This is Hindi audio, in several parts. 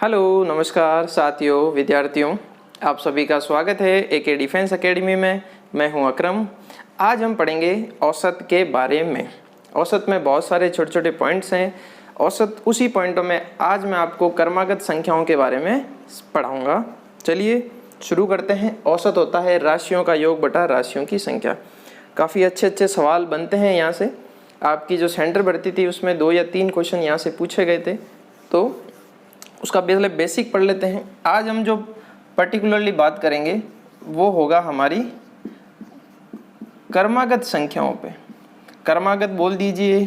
हेलो, नमस्कार साथियों, विद्यार्थियों, आप सभी का स्वागत है एके डिफेंस एकेडमी में। मैं हूं अकरम। आज हम पढ़ेंगे औसत के बारे में। औसत में बहुत सारे छोटे छोटे पॉइंट्स हैं। औसत उसी पॉइंटों में आज मैं आपको क्रमागत संख्याओं के बारे में पढ़ाऊंगा। चलिए शुरू करते हैं। औसत होता है राशियों का योग बटा राशियों की संख्या। काफ़ी अच्छे अच्छे सवाल बनते हैं यहाँ से। आपकी जो सेंटर भर्ती थी उसमें 2 या 3 क्वेश्चन यहाँ से पूछे गए थे, तो उसका पहले बेसिक पढ़ लेते हैं। आज हम जो पर्टिकुलरली बात करेंगे वो होगा हमारी क्रमागत संख्याओं पे। क्रमागत बोल दीजिए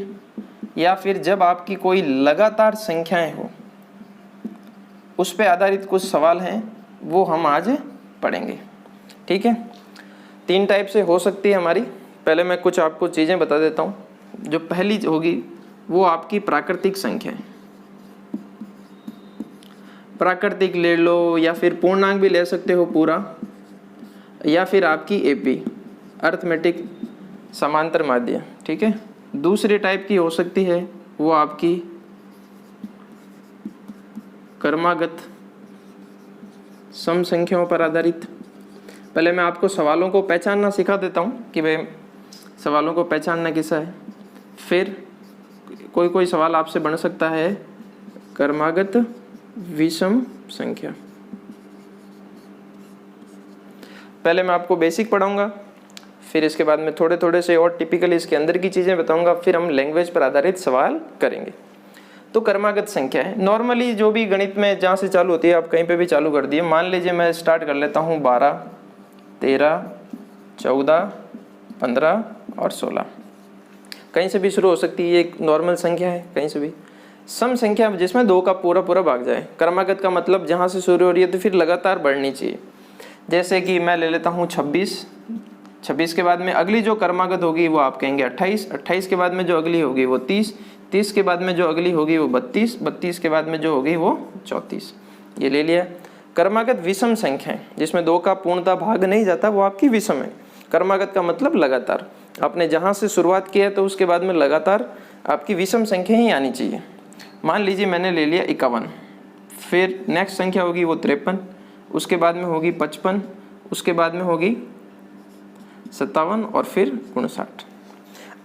या फिर जब आपकी कोई लगातार संख्याएं हो उस पे आधारित कुछ सवाल हैं, वो हम आज पढ़ेंगे। ठीक है, 3 टाइप से हो सकती है हमारी। पहले मैं कुछ आपको चीज़ें बता देता हूँ। जो पहली होगी वो आपकी प्राकृतिक संख्या है। प्राकृतिक ले लो या फिर पूर्णांक भी ले सकते हो पूरा, या फिर आपकी एपी अर्थमेटिक समांतर माध्य। ठीक है, दूसरी टाइप की हो सकती है वो आपकी क्रमागत सम संख्याओं पर आधारित। पहले मैं आपको सवालों को पहचानना सिखा देता हूँ कि भाई सवालों को पहचानना कैसा है। फिर कोई सवाल आपसे बन सकता है क्रमागत विषम संख्या। पहले मैं आपको बेसिक पढ़ाऊंगा, फिर इसके बाद में थोड़े थोड़े से और टिपिकल इसके अंदर की चीज़ें बताऊंगा, फिर हम लैंग्वेज पर आधारित सवाल करेंगे। तो क्रमागत संख्या है नॉर्मली जो भी गणित में जहाँ से चालू होती है, आप कहीं पे भी चालू कर दिए। मान लीजिए मैं स्टार्ट कर लेता हूँ 12, 13, 14, 15 और 16। कहीं से भी शुरू हो सकती है, ये एक नॉर्मल संख्या है कहीं से भी। सम संख्या जिसमें 2 का पूरा पूरा भाग जाए। क्रमागत का मतलब जहाँ से शुरू हो रही है तो फिर लगातार बढ़नी चाहिए। जैसे कि मैं ले लेता हूँ 26, 26 के बाद में अगली जो क्रमागत होगी वो आप कहेंगे 28, 28 के बाद में जो अगली होगी वो 30, 30 के बाद में जो अगली होगी वो 32, 32 के बाद में जो होगी वो 34। ये ले लिया। क्रमागत विषम संख्या है जिसमें 2 का पूर्णतः भाग नहीं जाता, वो आपकी विषम है। क्रमागत का मतलब लगातार, आपने जहाँ से शुरुआत किया तो उसके बाद में लगातार आपकी विषम संख्या ही आनी चाहिए। मान लीजिए मैंने ले लिया 51, फिर नेक्स्ट संख्या होगी वो 53, उसके बाद में होगी 55, उसके बाद में होगी 57 और फिर 59।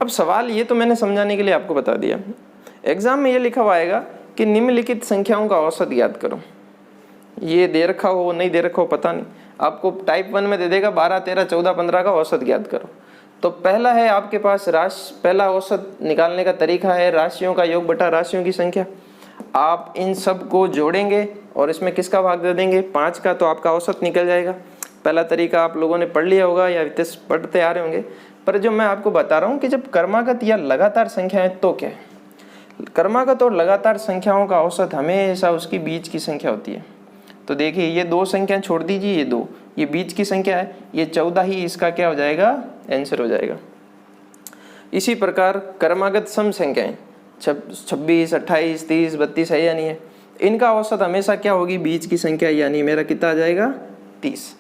अब सवाल ये तो मैंने समझाने के लिए आपको बता दिया। एग्जाम में ये लिखा हुआ आएगा कि निम्नलिखित संख्याओं का औसत ज्ञात करो। ये दे रखा हो नहीं दे रखा हो पता नहीं, आपको टाइप 1 में दे देगा 12, 13, 14, 15 का औसत ज्ञात करो। तो पहला है आपके पास पहला औसत निकालने का तरीका है राशियों का योग बटा राशियों की संख्या। आप इन सब को जोड़ेंगे और इसमें किसका भाग दे देंगे 5 का, तो आपका औसत निकल जाएगा। पहला तरीका आप लोगों ने पढ़ लिया होगा या पढ़ते आ रहे होंगे। पर जो मैं आपको बता रहा हूँ कि जब क्रमागत या लगातार संख्या है तो क्या है, क्रमागत और लगातार संख्याओं का औसत हमेशा उसकी बीच की संख्या होती है। तो देखिए ये 2 संख्या छोड़ दीजिए, ये 2, ये बीच की संख्या है, ये 14 ही इसका क्या हो जाएगा, आंसर हो जाएगा। इसी प्रकार क्रमागत सम संख्याएं 26, 28, 30, 32 है या नहीं है, इनका औसत हमेशा क्या होगी, बीच की संख्या, यानी मेरा कितना आ जाएगा 30।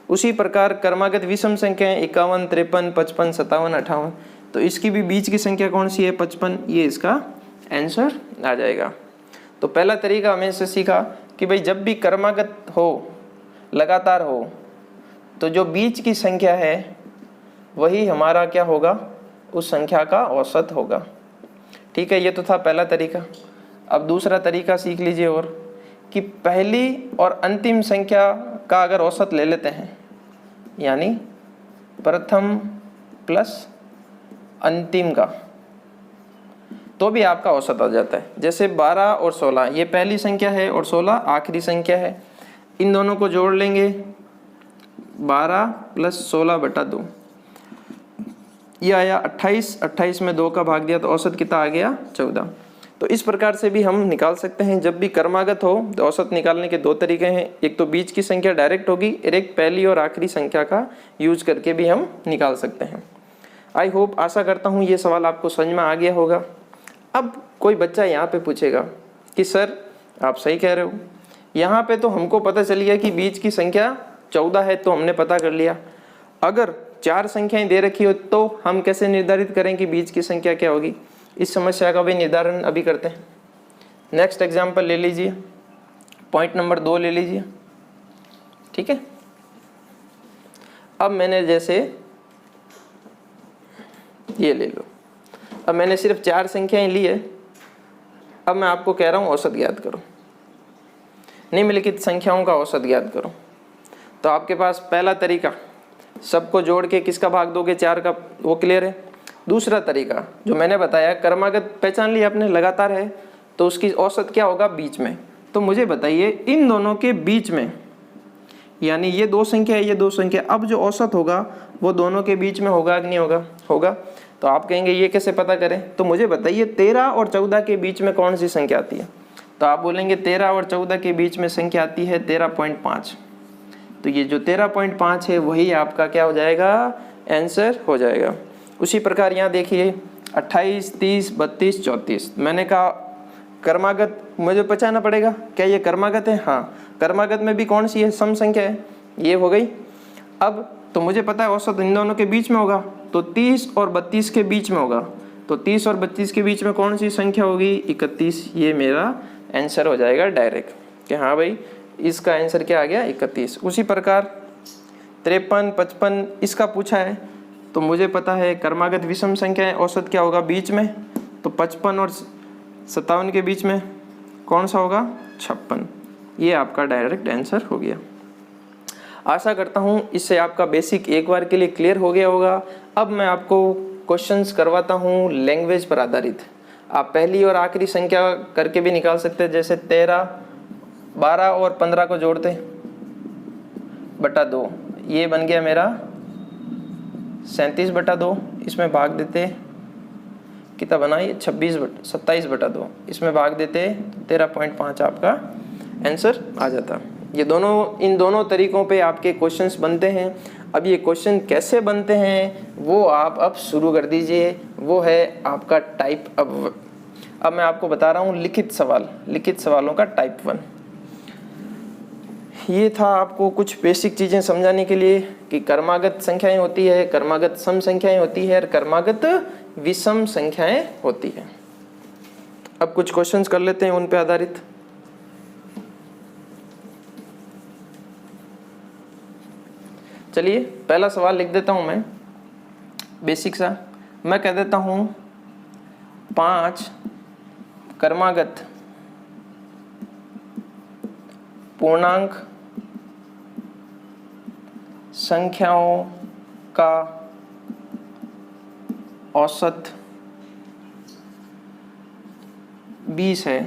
उसी प्रकार क्रमागत विषम संख्याएं 51, 53, 55, 57, 58, तो इसकी भी बीच की संख्या कौन सी है 55, ये इसका आंसर आ जाएगा। तो पहला तरीका हमें से सीखा कि भाई जब भी क्रमागत हो, लगातार हो, तो जो बीच की संख्या है वही हमारा क्या होगा, उस संख्या का औसत होगा। ठीक है, ये तो था पहला तरीका। अब दूसरा तरीका सीख लीजिए, और कि पहली और अंतिम संख्या का अगर औसत ले लेते हैं, यानी प्रथम प्लस अंतिम का, तो भी आपका औसत आ जाता है। जैसे 12 और 16 ये पहली संख्या है और 16 आखिरी संख्या है। इन दोनों को जोड़ लेंगे 12 प्लस 16 बटा 2, ये आया 28, 28 में 2 का भाग दिया तो औसत कितना आ गया 14। तो इस प्रकार से भी हम निकाल सकते हैं। जब भी क्रमागत हो तो औसत निकालने के 2 तरीके हैं, एक तो बीच की संख्या डायरेक्ट होगी, और एक पहली और आखिरी संख्या का यूज करके भी हम निकाल सकते हैं। आई होप, आशा करता हूँ ये सवाल आपको समझ में आ गया होगा। अब कोई बच्चा यहाँ पे पूछेगा कि सर आप सही कह रहे हो, यहाँ पे तो हमको पता चल गया कि बीच की संख्या 14 है, तो हमने पता कर लिया। अगर 4 संख्याएं दे रखी हो तो हम कैसे निर्धारित करें कि बीच की संख्या क्या होगी। इस समस्या का भी निर्धारण अभी करते हैं। नेक्स्ट एग्जाम्पल ले लीजिए। पॉइंट नंबर 2 ले लीजिए, ठीक है। अब मैंने जैसे ये ले लो, अब मैंने सिर्फ 4 संख्याएं ली है। अब मैं आपको कह रहा हूँ औसत ज्ञात करो, निम्नलिखित संख्याओं का औसत ज्ञात करो। तो आपके पास पहला तरीका, सबको जोड़ के किसका भाग दोगे 4 का, वो क्लियर है। दूसरा तरीका जो मैंने बताया, क्रमागत पहचान लिया आपने, लगातार है तो उसकी औसत क्या होगा, बीच में। तो मुझे बताइए इन दोनों के बीच में, यानी ये 2 संख्या है, ये 2 संख्या, अब जो औसत होगा वो दोनों के बीच में होगा कि नहीं होगा, होगा। तो आप कहेंगे ये कैसे पता करें, तो मुझे बताइए 13 और 14 के बीच में कौन सी संख्या आती है। तो आप बोलेंगे 13 और 14 के बीच में संख्या आती है 13.5। तो ये जो 13.5 है वही आपका क्या हो जाएगा, आंसर हो जाएगा। उसी प्रकार यहाँ देखिए 28, 30, 32, 34। मैंने कहा क्रमागत मुझे पहचानना पड़ेगा, क्या ये क्रमागत है, हाँ क्रमागत में भी कौन सी है, सम संख्या है, ये हो गई। अब तो मुझे पता है औसत इन दोनों के बीच में होगा, तो 30 और 32 के बीच में होगा। तो 30 और 32 के बीच में कौन सी संख्या होगी, 31। ये मेरा आंसर हो जाएगा डायरेक्ट कि हाँ भाई इसका आंसर क्या आ गया, 31। उसी प्रकार 53, 55 इसका पूछा है, तो मुझे पता है क्रमागत विषम संख्या है, औसत क्या होगा, बीच में। तो 55 और 57 के बीच में कौन सा होगा, 56। ये आपका डायरेक्ट आंसर हो गया। आशा करता हूँ इससे आपका बेसिक एक बार के लिए क्लियर हो गया होगा। अब मैं आपको क्वेश्चंस करवाता हूँ लैंग्वेज पर आधारित। आप पहली और आखिरी संख्या करके भी निकाल सकते हैं, जैसे 13, 12 और 15 को जोड़ते बटा 2, ये बन गया मेरा 37 बटा 2। इसमें भाग देते कितना बना, ये 27 बटा 2, इसमें भाग देते 13.5, आपका आंसर आ जाता। ये दोनों, इन दोनों तरीकों पे आपके क्वेश्चंस बनते हैं। अब ये क्वेश्चन कैसे बनते हैं वो आप अब शुरू कर दीजिए, वो है आपका टाइप। अब मैं आपको बता रहा हूँ लिखित सवाल, लिखित सवालों का टाइप 1। ये था आपको कुछ बेसिक चीज़ें समझाने के लिए कि क्रमागत संख्याएं होती है, क्रमागत सम संख्याएं होती है और क्रमागत विषम संख्याएं होती है। अब कुछ क्वेश्चंस कर लेते हैं उन पे आधारित। चलिए पहला सवाल लिख देता हूं मैं, बेसिक सा। मैं कह देता हूं 5 क्रमागत पूर्णांक संख्याओं का औसत 20 है।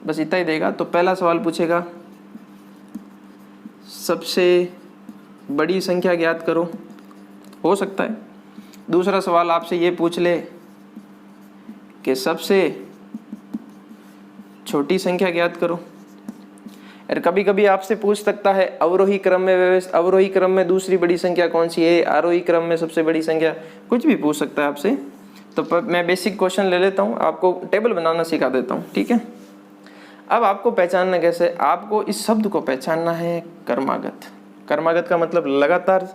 बस इतना ही देगा। तो पहला सवाल पूछेगा सबसे बड़ी संख्या ज्ञात करो, हो सकता है। दूसरा सवाल आपसे ये पूछ ले कि सबसे छोटी संख्या ज्ञात करो। और कभी कभी आपसे पूछ सकता है अवरोही क्रम में अवरोही क्रम में दूसरी बड़ी संख्या कौन सी है, आरोही क्रम में सबसे बड़ी संख्या, कुछ भी पूछ सकता है आपसे। तो मैं बेसिक क्वेश्चन ले लेता हूँ, आपको टेबल बनाना सिखा देता हूँ, ठीक है। अब आपको पहचानना कैसे, आपको इस शब्द को पहचानना है क्रमागत। क्रमागत का मतलब लगातार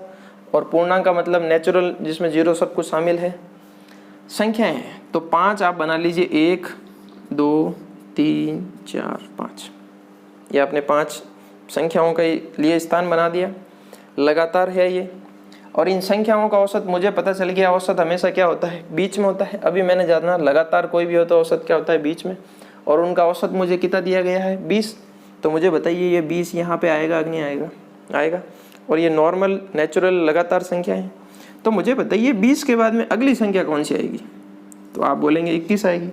और पूर्णांक का मतलब नेचुरल, जिसमें जीरो सब कुछ शामिल है। संख्याएं हैं तो 5 आप बना लीजिए, 1, 2, 3, 4, 5। ये आपने 5 संख्याओं के लिए स्थान बना दिया। लगातार है ये, और इन संख्याओं का औसत मुझे पता चल गया। औसत हमेशा क्या होता है, बीच में होता है। अभी मैंने जाना लगातार कोई भी हो तो औसत क्या होता है, बीच में। और उनका औसत मुझे कितना दिया गया है, 20। तो मुझे बताइए ये 20 यहाँ पे आएगा कि नहीं आएगा, आएगा। और ये नॉर्मल नेचुरल लगातार संख्या है। तो मुझे बताइए 20 के बाद में अगली संख्या कौन सी आएगी। तो आप बोलेंगे 21 आएगी।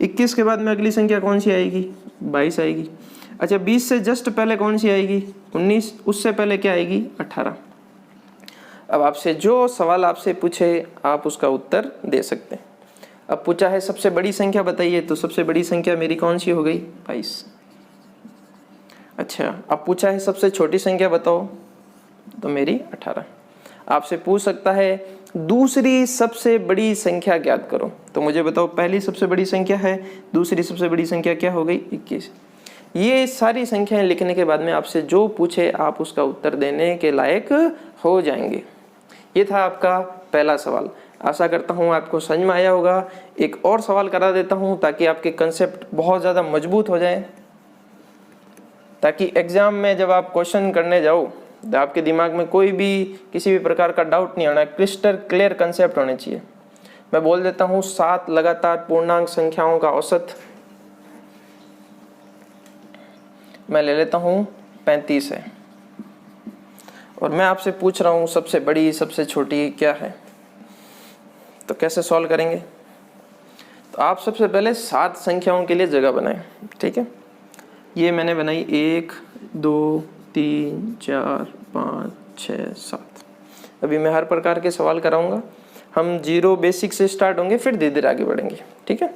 21 के बाद में अगली संख्या कौन सी आएगी, 22 आएगी। अच्छा 20 से जस्ट पहले कौन सी आएगी, 19। उससे पहले क्या आएगी, 18। अब आपसे जो सवाल आपसे पूछे आप उसका उत्तर दे सकते हैं। अब पूछा है सबसे बड़ी संख्या बताइए, तो सबसे बड़ी संख्या मेरी कौन सी हो गई, 22। अच्छा अब पूछा है सबसे छोटी संख्या बताओ, तो मेरी 18। आपसे पूछ सकता है दूसरी सबसे बड़ी संख्या ज्ञात करो, तो मुझे बताओ पहली सबसे बड़ी संख्या है, दूसरी सबसे बड़ी संख्या क्या हो गई, 21। ये सारी संख्याएं लिखने के बाद में आपसे जो पूछे आप उसका उत्तर देने के लायक हो जाएंगे। ये था आपका पहला सवाल। आशा करता हूँ आपको समझ में आया होगा। एक और सवाल करा देता हूँ ताकि आपके कंसेप्ट बहुत ज़्यादा मजबूत हो जाए। ताकि एग्जाम में जब आप क्वेश्चन करने जाओ तो आपके दिमाग में कोई भी किसी भी प्रकार का डाउट नहीं आना, क्रिस्टल क्लियर कंसेप्ट होने चाहिए। मैं बोल देता हूँ 7 लगातार पूर्णांक संख्याओं का औसत मैं ले लेता हूँ 35 है, और मैं आपसे पूछ रहा हूँ सबसे बड़ी सबसे छोटी क्या है, तो कैसे सॉल्व करेंगे। तो आप सबसे पहले 7 संख्याओं के लिए जगह बनाएं, ठीक है। ये मैंने बनाई 1 2 3 4 5 6 7। अभी मैं हर प्रकार के सवाल कराऊंगा, हम 0 बेसिक से स्टार्ट होंगे, फिर धीरे धीरे आगे बढ़ेंगे, ठीक है।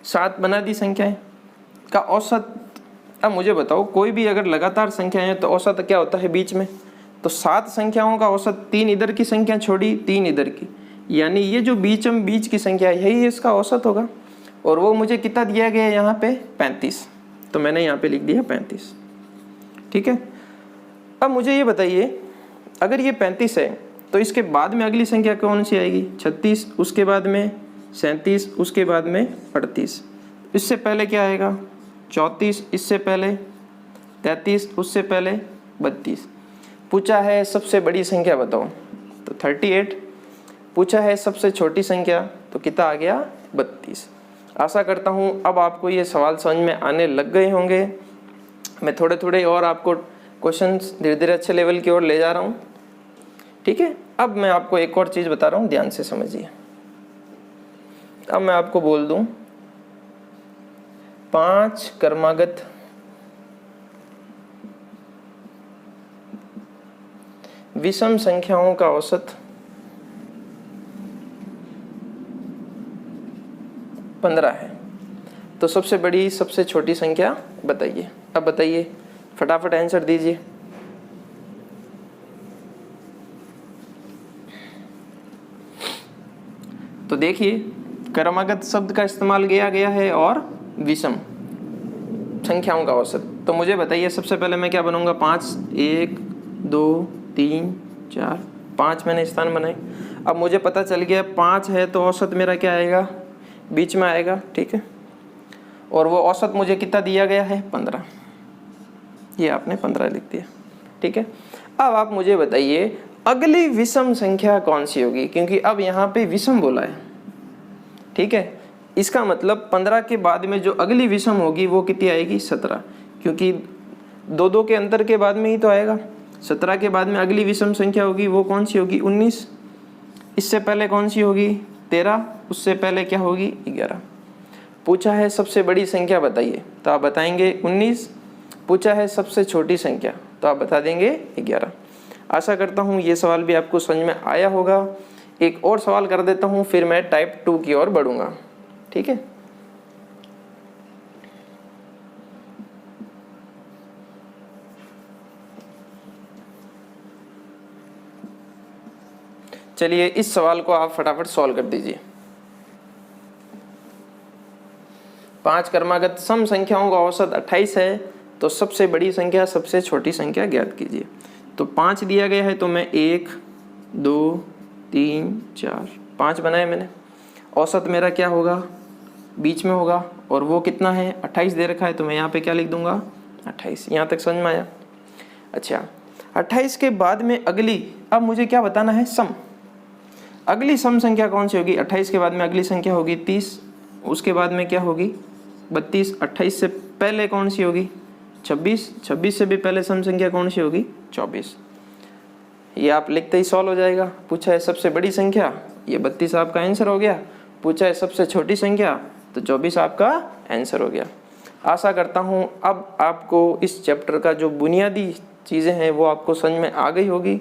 7 बना दी संख्याएं का औसत। अब मुझे बताओ कोई भी अगर लगातार संख्याएं हैं तो औसत क्या होता है बीच में, तो 7 संख्याओं का औसत 3 इधर की संख्या छोड़ी 3 इधर की, यानी ये जो बीच की संख्या है यही इसका औसत होगा, और वो मुझे कितना दिया गया है यहाँ पे 35, तो मैंने यहाँ पे लिख दिया 35, ठीक है। अब मुझे ये बताइए अगर ये 35 है तो इसके बाद में अगली संख्या कौन सी आएगी, 36, उसके बाद में 37, उसके बाद में 38, इससे पहले क्या आएगा 34, इससे पहले 33, उससे पहले 32। पूछा है सबसे बड़ी संख्या बताओ तो 38, पूछा है सबसे छोटी संख्या तो कितना आ गया 32। आशा करता हूँ अब आपको ये सवाल समझ में आने लग गए होंगे। मैं थोड़े थोड़े और आपको क्वेश्चंस धीरे धीरे अच्छे लेवल की ओर ले जा रहा हूँ, ठीक है। अब मैं आपको एक और चीज़ बता रहा हूँ, ध्यान से समझिए। अब मैं आपको बोल दूँ 5 क्रमागत विषम संख्याओं का औसत 15 है, तो सबसे बड़ी सबसे छोटी संख्या बताइए। अब बताइए, फटाफट आंसर दीजिए। तो देखिए क्रमागत शब्द का इस्तेमाल किया गया है और विषम संख्याओं का औसत। तो मुझे बताइए सबसे पहले मैं क्या बनूंगा 5, 1 2 3 4 5 मैंने स्थान बनाए। अब मुझे पता चल गया 5 है तो औसत मेरा क्या आएगा बीच में आएगा, ठीक है। और वो औसत मुझे कितना दिया गया है 15, ये आपने 15 लिख दिया, ठीक है। अब आप मुझे बताइए अगली विषम संख्या कौन सी होगी, क्योंकि अब यहाँ पे विषम बोला है, ठीक है। इसका मतलब 15 के बाद में जो अगली विषम होगी वो कितनी आएगी 17, क्योंकि 2 के अंतर के बाद में ही तो आएगा। 17 के बाद में अगली विषम संख्या होगी वो कौन सी होगी 19, इससे पहले कौन सी होगी 13, उससे पहले क्या होगी 11। पूछा है सबसे बड़ी संख्या बताइए तो आप बताएंगे 19, पूछा है सबसे छोटी संख्या तो आप बता देंगे 11। आशा करता हूँ ये सवाल भी आपको समझ में आया होगा। एक और सवाल कर देता हूँ फिर मैं टाइप 2 की ओर बढ़ूंगा, ठीक है। चलिए इस सवाल को आप फटाफट सॉल्व कर दीजिए। 5 क्रमागत सम संख्याओं का औसत 28 है, तो सबसे बड़ी संख्या सबसे छोटी संख्या ज्ञात कीजिए। तो 5 दिया गया है तो मैं 1 2 3 4 5 बनाए मैंने। औसत मेरा क्या होगा बीच में होगा, और वो कितना है 28 दे रखा है, तो मैं यहाँ पे क्या लिख दूंगा 28। यहाँ तक समझ में आया। अच्छा 28 के बाद में अगली, अब मुझे क्या बताना है सम। अगली सम संख्या कौन सी होगी 28 के बाद में अगली संख्या होगी 30, उसके बाद में क्या होगी 32, 28 से पहले कौन सी होगी 26, 26 से भी पहले सम संख्या कौन सी होगी 24। ये आप लिखते ही सॉल्व हो जाएगा। पूछा है सबसे बड़ी संख्या, ये 32 आपका आंसर हो गया। पूछा है सबसे छोटी संख्या तो 24 आपका आंसर हो गया। आशा करता हूँ अब आपको इस चैप्टर का जो बुनियादी चीज़ें हैं वो आपको समझ में आ गई होगी।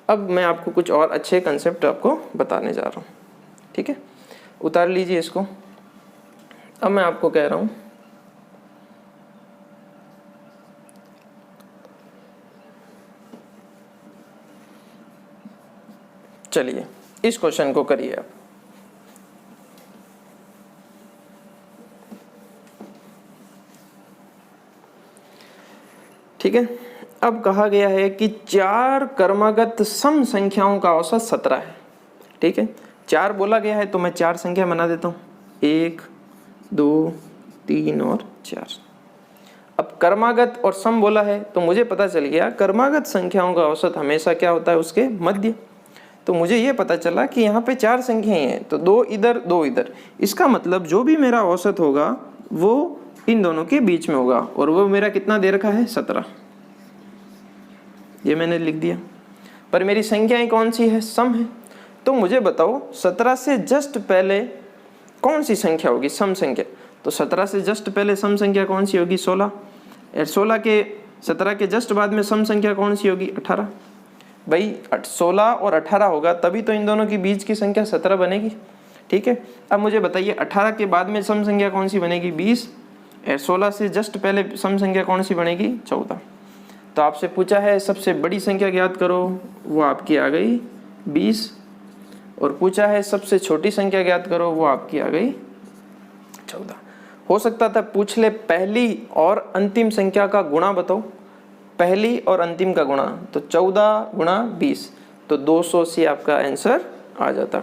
अब मैं आपको कुछ और अच्छे कंसेप्ट आपको बताने जा रहा हूँ, ठीक है। उतार लीजिए इसको। अब मैं आपको कह रहा हूँ चलिए इस क्वेश्चन को करिए आप। ठीक है, अब कहा गया है कि 4 क्रमागत सम संख्याओं का औसत 17 है, ठीक है। 4 बोला गया है तो मैं 4 संख्या बना देता हूँ, 1 2 3 और 4। अब कर्मागत और सम बोला है तो मुझे पता चल गया कर्मागत संख्याओं का औसत हमेशा क्या होता है, उसके मध्य। तो मुझे ये पता चला कि यहाँ पे 4 संख्याएं हैं, तो 2 इधर 2 इधर, इसका मतलब जो भी मेरा औसत होगा वो इन दोनों के बीच में होगा, और वो मेरा कितना दे रखा है, 17। ये मैंने लिख दिया। पर मेरी संख्याएं कौन सी है, सम है। तो मुझे बताओ 17 से जस्ट पहले कौन सी संख्या होगी, सम संख्या। तो 17 से जस्ट पहले सम संख्या कौन सी होगी, 16। और 17 के जस्ट बाद में सम संख्या कौन सी होगी, 18। भाई 16 और 18 होगा तभी तो इन दोनों के बीच की संख्या 17 बनेगी। ठीक है, अब मुझे बताइए 18 के बाद में सम संख्या कौन सी बनेगी, 20। और 16 से जस्ट पहले सम संख्या कौन सी बनेगी, 14। तो आपसे पूछा है सबसे बड़ी संख्या ज्ञात करो, वो आपकी आ गई 20। और पूछा है सबसे छोटी संख्या ज्ञात करो, वो आपकी आ गई 14। हो सकता था पूछ ले पहली और अंतिम संख्या का गुणा बताओ, पहली और अंतिम का गुणा, तो 14 गुणा 20, तो 200 से आपका आंसर आ जाता।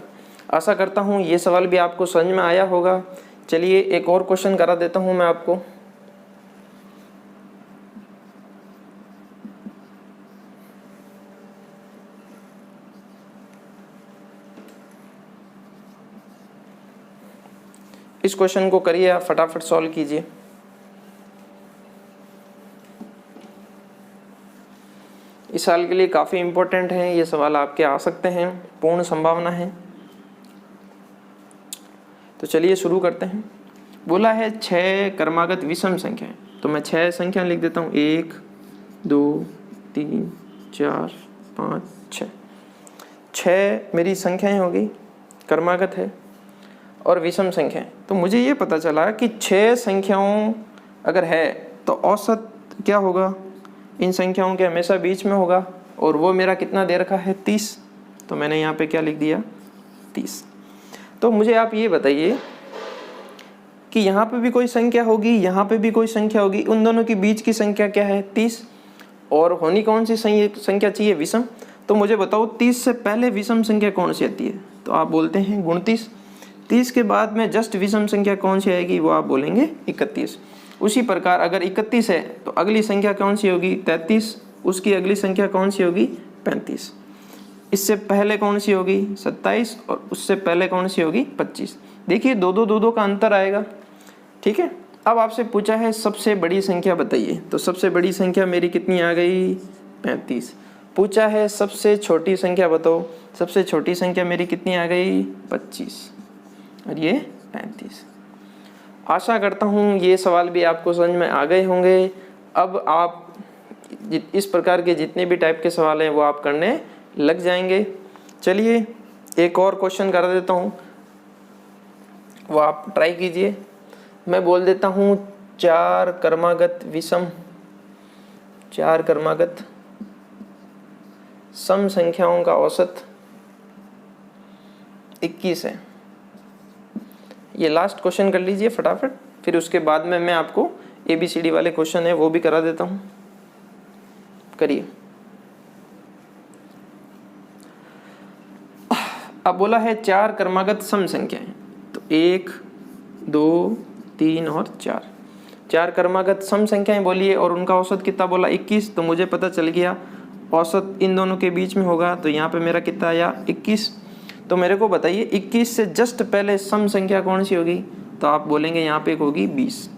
आशा करता हूँ ये सवाल भी आपको समझ में आया होगा। चलिए एक और क्वेश्चन करा देता हूँ मैं आपको। इस क्वेश्चन को करिए, आप फटाफट सॉल्व कीजिए। इस साल के लिए काफ़ी इम्पोर्टेंट है, ये सवाल आपके आ सकते हैं, पूर्ण संभावना है। तो चलिए शुरू करते हैं। बोला है 6 क्रमागत विषम संख्या है, तो मैं 6 संख्या लिख देता हूँ, 1 2 3 4 5 6। 6 मेरी संख्याएं होगी, क्रमागत है और विषम संख्या है। तो मुझे ये पता चला कि 6 संख्याओं अगर है तो औसत क्या होगा, इन संख्याओं के हमेशा बीच में होगा, और वो मेरा कितना दे रखा है, 30। तो मैंने यहाँ पे क्या लिख दिया, 30। तो मुझे आप ये बताइए कि यहाँ पे भी कोई संख्या होगी, यहाँ पे भी कोई संख्या होगी, उन दोनों के बीच की संख्या क्या है, 30। और होनी कौन सी संख्या चाहिए, विषम। तो मुझे बताओ 30 से पहले विषम संख्या कौन सी आती है, तो आप बोलते हैं 29। 30 के बाद में जस्ट विषम संख्या कौन सी आएगी, वो आप बोलेंगे 31। उसी प्रकार अगर 31 है तो अगली संख्या कौन सी होगी, 33। उसकी अगली संख्या कौन सी होगी, 35। इससे पहले कौन सी होगी, 27। और उससे पहले कौन सी होगी, 25। देखिए 2-2 का अंतर आएगा। ठीक है, अब आपसे पूछा है सबसे बड़ी संख्या बताइए, तो सबसे बड़ी संख्या मेरी कितनी आ गई, 35। पूछा है सबसे छोटी संख्या बताओ, सबसे छोटी संख्या मेरी कितनी आ गई, 25। और ये 35। आशा करता हूँ ये सवाल भी आपको समझ में आ गए होंगे। अब आप इस प्रकार के जितने भी टाइप के सवाल हैं वो आप करने लग जाएंगे। चलिए एक और क्वेश्चन कर देता हूँ, वो आप ट्राई कीजिए। मैं बोल देता हूँ 4 क्रमागत विषम, 4 क्रमागत सम संख्याओं का औसत 21 है। ये लास्ट क्वेश्चन कर लीजिए फटाफट, फिर उसके बाद में मैं आपको ABCD वाले क्वेश्चन है वो भी करा देता हूँ। करिए। अब बोला है 4 क्रमागत सम संख्याएं, तो 1 2 3 और 4। 4 क्रमागत सम संख्याएं बोलिए और उनका औसत कितना बोला, 21। तो मुझे पता चल गया औसत इन दोनों के बीच में होगा, तो यहाँ पे मेरा कितना आया, 21। तो मेरे को बताइए 21 से जस्ट पहले सम संख्या कौन सी होगी, तो आप बोलेंगे यहाँ पे होगी 20।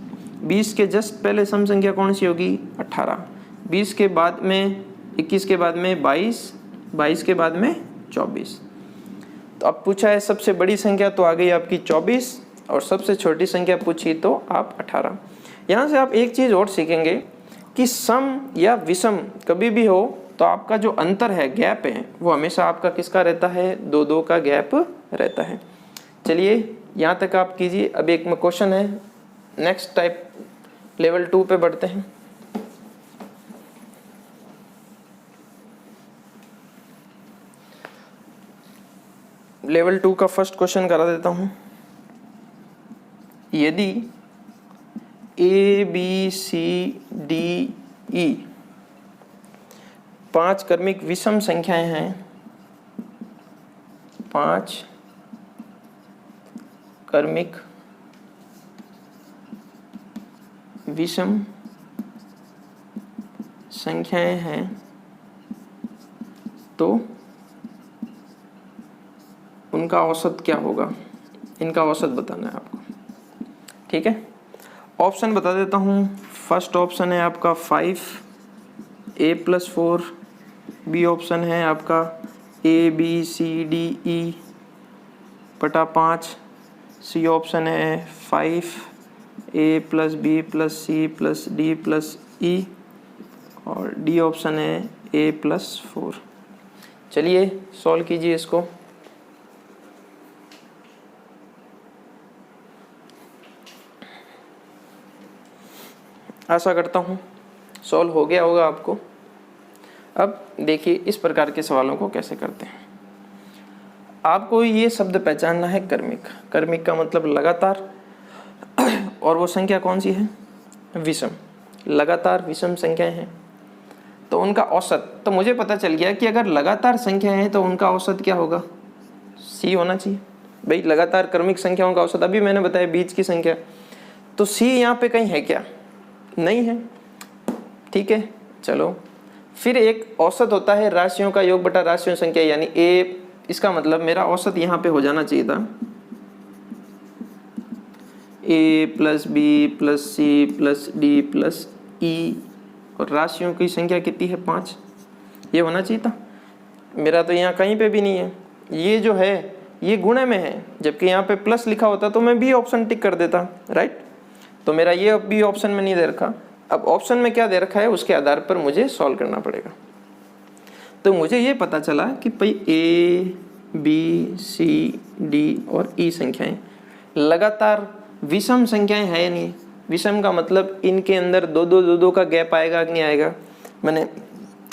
20 के जस्ट पहले सम संख्या कौन सी होगी, 18। 20 के बाद में 21 के बाद में 22, 22 के बाद में 24। तो अब पूछा है सबसे बड़ी संख्या, तो आ गई आपकी 24, और सबसे छोटी संख्या पूछी तो आप 18। यहाँ से आप एक चीज़ और सीखेंगे कि सम या विषम कभी भी हो तो आपका जो अंतर है, गैप है, वो हमेशा आपका किसका रहता है, 2-2 का गैप रहता है। चलिए यहाँ तक आप कीजिए। अब एक क्वेश्चन है, नेक्स्ट टाइप लेवल 2 पे बढ़ते हैं। लेवल 2 का फर्स्ट क्वेश्चन करा देता हूँ। यदि ABCDE 5 क्रमिक विषम संख्याएं हैं, 5 क्रमिक विषम संख्याएं हैं तो उनका औसत क्या होगा, इनका औसत बताना है आपको। ठीक है, ऑप्शन बता देता हूँ। फर्स्ट ऑप्शन है आपका 5a+4, बी ऑप्शन है आपका ABCDE/5, सी ऑप्शन है 5a+b+c+d+e और डी ऑप्शन है a+4। चलिए सॉल्व कीजिए इसको। आशा करता हूँ सॉल्व हो गया होगा आपको। अब देखिए इस प्रकार के सवालों को कैसे करते हैं। आपको ये शब्द पहचानना है क्रमिक। क्रमिक का मतलब लगातार, और वो संख्या कौन सी है, विषम। लगातार विषम संख्याएं हैं तो उनका औसत, तो मुझे पता चल गया कि अगर लगातार संख्याएं हैं तो उनका औसत क्या होगा, सी होना चाहिए। भाई लगातार क्रमिक संख्याओं का औसत, अभी मैंने बताया बीच की संख्या, तो सी यहाँ पे कहीं है क्या, नहीं है। ठीक है, चलो फिर एक औसत होता है राशियों का योग बटा राशियों संख्या, यानी ए। इसका मतलब मेरा औसत यहाँ पे हो जाना चाहिए था a+b+c+d+e और राशियों की संख्या कितनी है 5, ये होना चाहिए था। मेरा तो यहाँ कहीं पे भी नहीं है, ये जो है ये गुणे में है, जबकि यहाँ पे प्लस लिखा होता तो मैं बी ऑप्शन टिक कर देता, राइट। तो मेरा ये बी ऑप्शन में नहीं दे रखा। अब ऑप्शन में क्या दे रखा है उसके आधार पर मुझे सॉल्व करना पड़ेगा। तो मुझे ये पता चला कि भाई ए बी सी डी और ई संख्याएं लगातार विषम संख्याएं हैं या नहीं। विषम का मतलब इनके अंदर दो का गैप आएगा कि नहीं आएगा। मैंने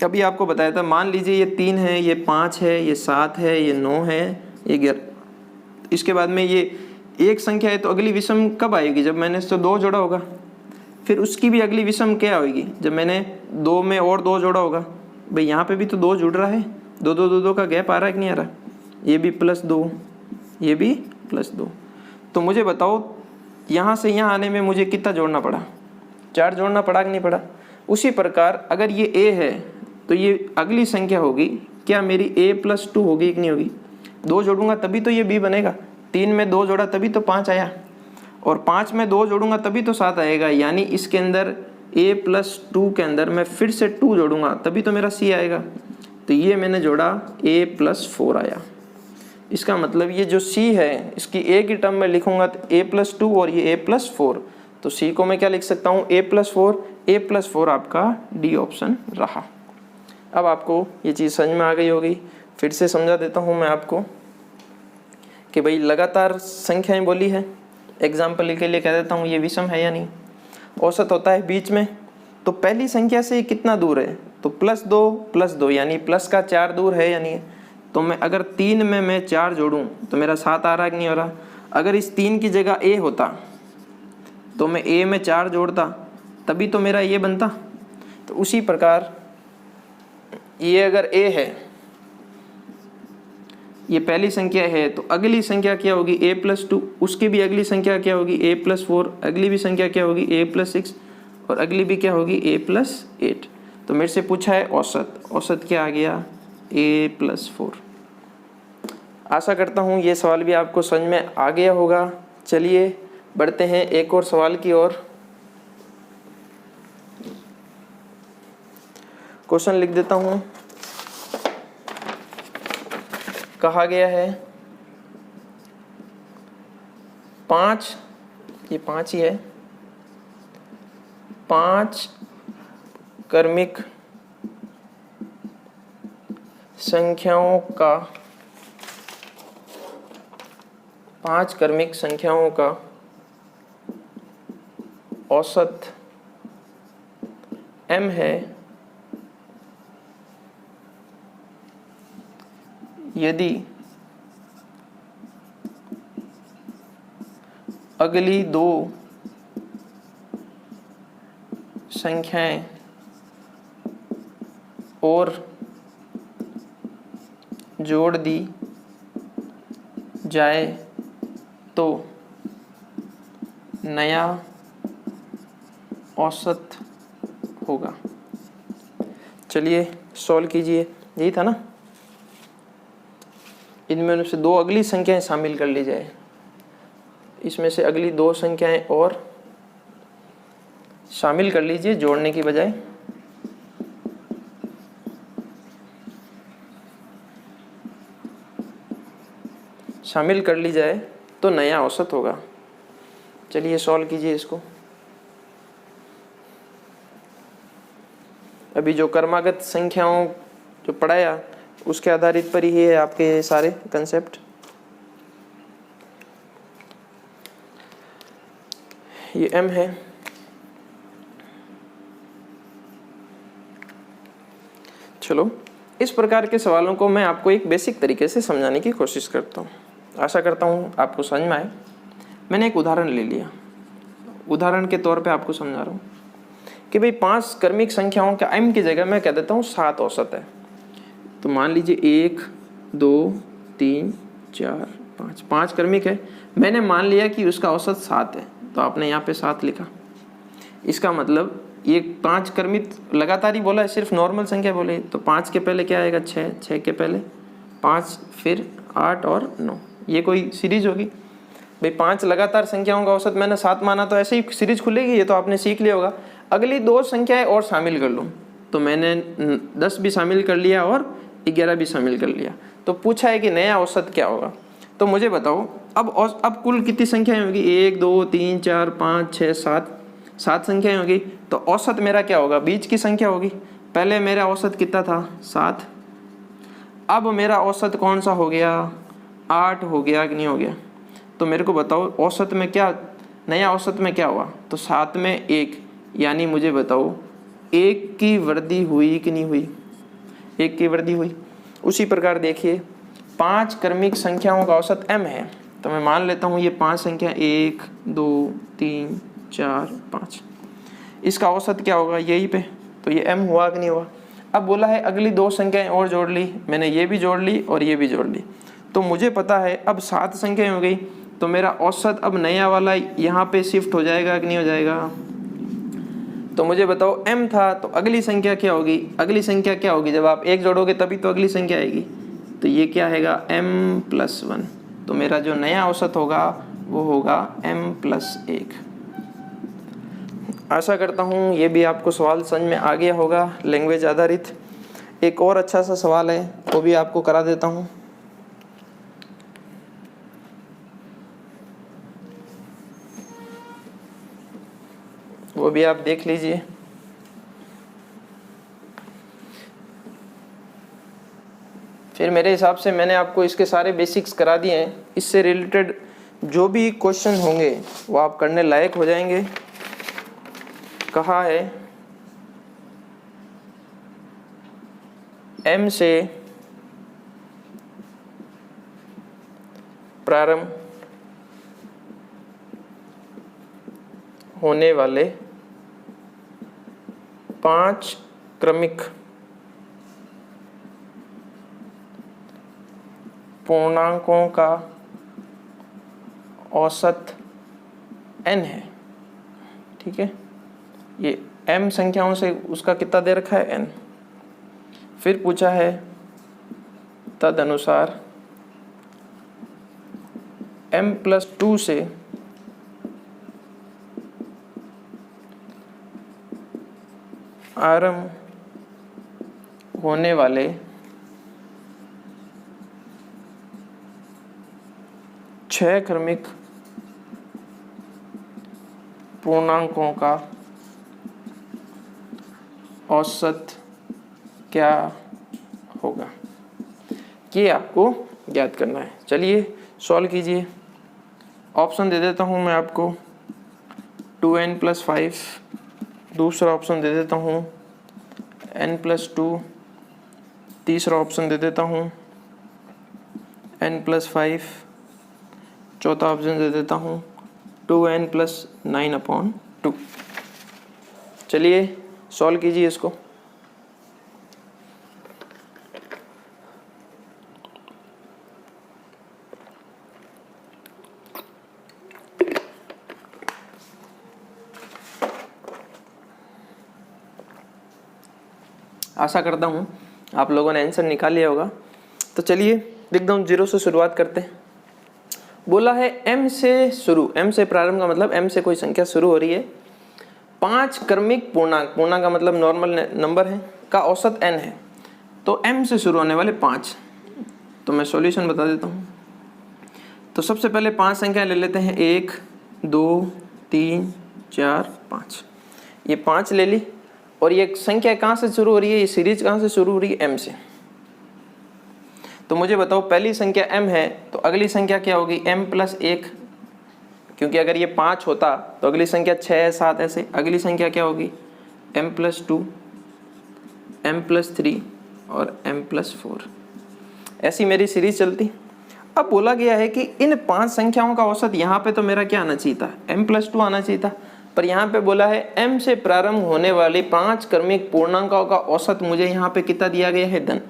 अभी आपको बताया था, मान लीजिए ये 3 है, ये 5 है, ये 7 है, ये 9 है, ये 11। इसके बाद में ये एक संख्या है तो अगली विषम कब आएगी, जब मैंने इससे 2 जोड़ा होगा। फिर उसकी भी अगली विषम क्या होगी, जब मैंने 2 में और 2 जोड़ा होगा। भाई यहाँ पे भी तो 2 जुड़ रहा है, दो का गैप आ रहा है कि नहीं आ रहा। ये भी +2, ये भी +2। तो मुझे बताओ यहाँ से यहाँ आने में मुझे कितना जोड़ना पड़ा, 4 जोड़ना पड़ा कि नहीं पड़ा। उसी प्रकार अगर ये a है तो ये अगली संख्या होगी क्या मेरी a+2 होगी कि नहीं होगी। 2 जोड़ूंगा तभी तो ये b बनेगा। 3 में 2 जोड़ा तभी तो 5 आया, और 5 में 2 जोड़ूंगा तभी तो 7 आएगा। यानी इसके अंदर a+2 के अंदर मैं फिर से 2 जोड़ूंगा तभी तो मेरा c आएगा। तो ये मैंने जोड़ा a+4 आया। इसका मतलब ये जो c है इसकी a की टर्म में लिखूंगा तो a+2 और ये a+4, तो c को मैं क्या लिख सकता हूँ a+4 आपका डी ऑप्शन रहा। अब आपको ये चीज़ समझ में आ गई होगी। फिर से समझा देता हूँ मैं आपको कि भाई लगातार संख्याएं बोली है, एग्जाम्पल के लिए कह देता हूँ ये विषम है या नहीं। औसत होता है बीच में, तो पहली संख्या से कितना दूर है, तो +2 यानी प्लस का 4 दूर है या नहीं। तो मैं अगर 3 में मैं 4 जोड़ूं तो मेरा 7 आ रहा है कि नहीं हो रहा। अगर इस 3 की जगह a होता तो मैं a में 4 जोड़ता तभी तो मेरा ये बनता। तो उसी प्रकार ये अगर a है, ये पहली संख्या है, तो अगली संख्या क्या होगी a+2, उसकी भी अगली संख्या क्या होगी a+4, अगली भी संख्या क्या होगी a+6 और अगली भी क्या होगी a+8। तो मेरे से पूछा है औसत, औसत क्या आ गया a+4। आशा करता हूँ ये सवाल भी आपको समझ में आ गया होगा। चलिए बढ़ते हैं एक और सवाल की ओर। क्वेश्चन लिख देता हूँ। कहा गया है 5, ये 5 ही है, 5 क्रमिक संख्याओं का 5 क्रमिक संख्याओं का औसत m है यदि अगली 2 संख्याएं और जोड़ दी जाए तो नया औसत होगा। चलिए सॉल्व कीजिए, यही था ना। इनमें से दो अगली संख्याएं शामिल कर ली जाए, इसमें से अगली दो संख्याएं और शामिल कर लीजिए जोड़ने की बजाय। शामिल कर ली जाए तो नया औसत होगा। चलिए सॉल्व कीजिए इसको। अभी जो क्रमागत संख्याओं जो पढ़ाया उसके आधारित पर ही है आपके सारे कंसेप्ट। ये m है, चलो इस प्रकार के सवालों को मैं आपको एक बेसिक तरीके से समझाने की कोशिश करता हूँ। आशा करता हूँ आपको समझ में आए। मैंने एक उदाहरण ले लिया, उदाहरण के तौर पे आपको समझा रहा हूँ कि भाई 5 क्रमिक संख्याओं का m की जगह मैं कह देता हूँ 7 औसत है। तो मान लीजिए 1 2 3 4 5, 5 क्रमिक है। मैंने मान लिया कि उसका औसत 7 है, तो आपने यहाँ पे 7 लिखा। इसका मतलब ये 5 क्रमिक लगातार ही बोला है, सिर्फ नॉर्मल संख्या बोले। तो 5 के पहले क्या आएगा 6, 6 के पहले 5, फिर 8 और 9। ये कोई सीरीज होगी भाई। 5 लगातार संख्याओं का औसत मैंने 7 माना, तो ऐसे ही सीरीज खुलेगी। ये तो आपने सीख लिया होगा। अगली दो संख्याएं और शामिल कर लूँ, तो मैंने 10 भी शामिल कर लिया और 11 भी शामिल कर लिया। तो पूछा है कि नया औसत क्या होगा। तो मुझे बताओ अब कुल कितनी संख्याएं होगी? 1 2 3 4 5 6 7, 7 संख्याएं होगी। तो औसत मेरा क्या होगा? बीच की संख्या होगी। पहले मेरा औसत कितना था? 7। अब मेरा औसत कौन सा हो गया? 8 हो गया कि नहीं हो गया? तो मेरे को बताओ औसत में क्या, नया औसत में क्या हुआ? तो 7 में 1, यानी मुझे बताओ 1 की वृद्धि हुई कि नहीं हुई? 1 की वृद्धि हुई। उसी प्रकार देखिए 5 क्रमिक संख्याओं का औसत m है। तो मैं मान लेता हूँ ये 5 संख्या 1 2 3 4 5, इसका औसत क्या होगा यहीं पे? तो ये m हुआ कि नहीं हुआ? अब बोला है अगली दो संख्याएं और जोड़ ली, मैंने ये भी जोड़ ली और ये भी जोड़ ली। तो मुझे पता है अब 7 संख्याएं हो गई, तो मेरा औसत अब नया वाला यहाँ पे शिफ्ट हो जाएगा कि नहीं हो जाएगा? तो मुझे बताओ m था, तो अगली संख्या क्या होगी? अगली संख्या क्या होगी? जब आप 1 जोड़ोगे तभी तो अगली संख्या आएगी। तो ये क्या हैगा? m+1। तो मेरा जो नया औसत होगा वो होगा m+1। आशा करता हूँ ये भी आपको सवाल समझ में आ गया होगा लैंग्वेज आधारित। एक और अच्छा सा सवाल है, वो भी आपको करा देता हूँ। वो भी आप देख लीजिए। फिर मेरे हिसाब से मैंने आपको इसके सारे बेसिक्स करा दिए हैं। इससे रिलेटेड जो भी क्वेश्चन होंगे वो आप करने लायक हो जाएंगे। कहा है m से प्रारंभ होने वाले 5 क्रमिक पूर्णांकों का औसत n है। ठीक है, ये m संख्याओं से उसका कितना दे रखा है? n। फिर पूछा है तदनुसार m+2 से आरंभ होने वाले 6 क्रमिक पूर्णांकों का औसत क्या होगा? ये आपको ज्ञात करना है। चलिए सॉल्व कीजिए। ऑप्शन दे देता हूँ मैं आपको 2n+5, दूसरा ऑप्शन दे देता हूँ n+2, तीसरा ऑप्शन दे देता हूँ n+5, चौथा ऑप्शन दे देता हूँ 2n+9/2। चलिए सॉल्व कीजिए इसको। आशा करता हूँ आप लोगों ने आंसर निकाल लिया होगा। तो चलिए देखता हूँ, 0 से शुरुआत करते हैं। बोला है m से शुरू, m से प्रारंभ का मतलब m से कोई संख्या शुरू हो रही है, 5 क्रमिक पूर्णांक, पूर्णांक का मतलब नॉर्मल नंबर है, का औसत n है। तो m से शुरू होने वाले 5, तो मैं सॉल्यूशन बता देता हूँ। तो सबसे पहले 5 संख्या ले लेते हैं, 1 2 3 4 5, ये 5 ले ली। और ये संख्या कहाँ से शुरू हो रही है, ये सीरीज कहाँ से शुरू हो रही है, m से। तो मुझे बताओ पहली संख्या m है तो अगली संख्या क्या होगी, m प्लस 1, क्योंकि अगर ये 5 होता तो अगली संख्या 6 7 ऐसे। अगली संख्या क्या होगी, m प्लस 2, m प्लस 3 और m प्लस 4, ऐसी मेरी सीरीज चलती। अब बोला गया है कि इन 5 संख्याओं का औसत यहाँ पे तो मेरा क्या आना चाहिए था, m प्लस 2 आना चाहिए था, पर यहाँ पे बोला है m से प्रारंभ होने वाले 5 क्रमिक पूर्णांकों का औसत मुझे यहाँ पे कितना दिया गया है, धन।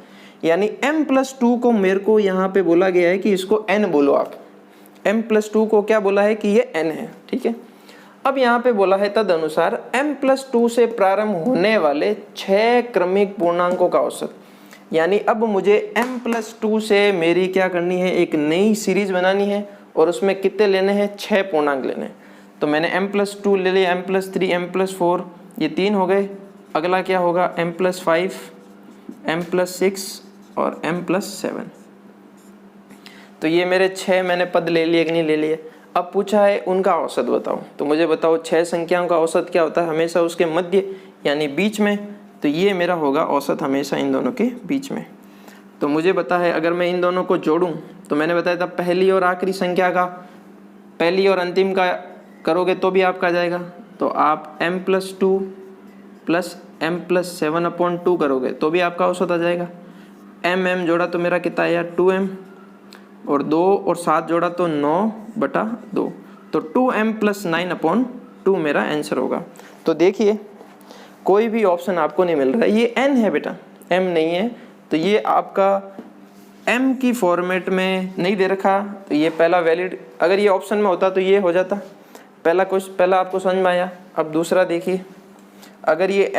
यानी m प्लस 2 को मेरे को यहाँ पे बोला गया है कि इसको n बोलो आप, m प्लस 2 को क्या बोला है कि ये n है, ठीक है। अब यहाँ पे बोला है तद अनुसार m प्लस 2 से प्रारंभ होने वाले 6 क्रमिक पूर्णांकों का औसत। यानी अब मुझे m प्लस 2 से मेरी क्या करनी है, एक नई सीरीज बनानी है और उसमें कितने लेने हैं, 6 पूर्णांक लेने हैं। तो मैंने m प्लस 2 ले लिया, m प्लस 3, m प्लस 4, ये 3 हो गए। अगला क्या होगा, m प्लस 5, m प्लस 6 और m प्लस 7। तो ये मेरे 6 मैंने पद ले लिए कि नहीं ले लिए। अब पूछा है उनका औसत बताओ, तो मुझे बताओ 6 संख्याओं का औसत क्या होता है, हमेशा उसके मध्य यानी बीच में। तो ये मेरा होगा औसत हमेशा इन दोनों के बीच में। तो मुझे पता है अगर मैं इन दोनों को जोड़ूं तो मैंने बताया था पहली और आखिरी संख्या का, पहली और अंतिम का करोगे तो भी आपका आ जाएगा। तो आप m plus 2 plus m plus 7/2 करोगे तो भी आपका औसत आ जाएगा। m जोड़ा तो मेरा कितना आया, 2m, और 2 और 7 जोड़ा तो 9/2, तो 2m प्लस 9/2 मेरा आंसर होगा। तो देखिए कोई भी ऑप्शन आपको नहीं मिल रहा है, ये n है बेटा, m नहीं है। तो ये आपका m की फॉर्मेट में नहीं दे रखा, तो ये पहला वैलिड, अगर ये ऑप्शन में होता तो ये हो जाता। पहला आपको समझ में आया। अब दूसरा देखिए, अगर ये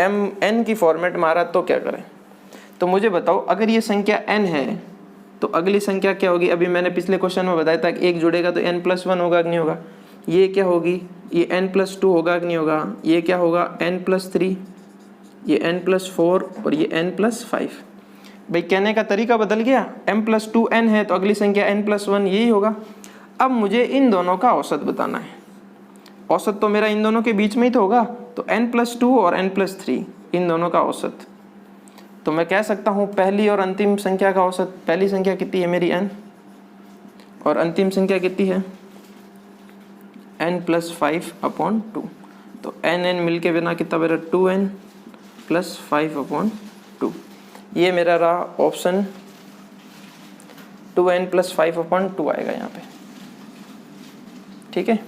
n की फॉर्मेट में आ रहा तो क्या करें। तो मुझे बताओ अगर ये संख्या n है तो अगली संख्या क्या होगी। अभी मैंने पिछले क्वेश्चन में बताया था कि 1 जुड़ेगा तो n प्लस 1 होगा कि नहीं होगा। ये क्या होगी, ये n प्लस 2 होगा कि नहीं होगा। ये क्या होगा, n प्लस 3, ये n प्लस 4 और ये n प्लस 5। भाई कहने का तरीका बदल गया, m प्लस 2 n है तो अगली संख्या n प्लस 1 यही होगा। अब मुझे इन दोनों का औसत बताना है। औसत तो मेरा इन दोनों के बीच में ही तो होगा, तो n प्लस 2 और n प्लस 3 इन दोनों का औसत। तो मैं कह सकता हूँ पहली और अंतिम संख्या का औसत, पहली संख्या कितनी है मेरी n, और अंतिम संख्या कितनी है n प्लस 5/2। तो n मिलके बना कितना मेरा 2n प्लस 5/2। ये मेरा रहा ऑप्शन, 2n प्लस 5/2 आएगा यहाँ पे, ठीक है।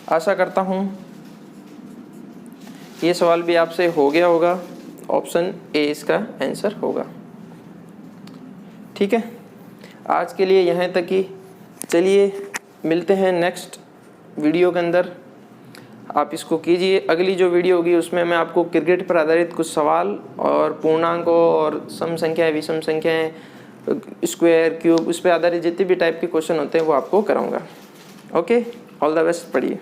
आशा करता हूँ ये सवाल भी आपसे हो गया होगा, ऑप्शन ए इसका आंसर होगा, ठीक है। आज के लिए यहाँ तक ही, चलिए मिलते हैं नेक्स्ट वीडियो के अंदर। आप इसको कीजिए, अगली जो वीडियो होगी उसमें मैं आपको क्रिकेट पर आधारित कुछ सवाल और पूर्णांकों और सम संख्याएं, विषम संख्याएं, स्क्वायर, क्यूब, उस पर आधारित जितने भी टाइप के क्वेश्चन होते हैं वो आपको कराऊंगा। ओके, ऑल द बेस्ट, पढ़िए।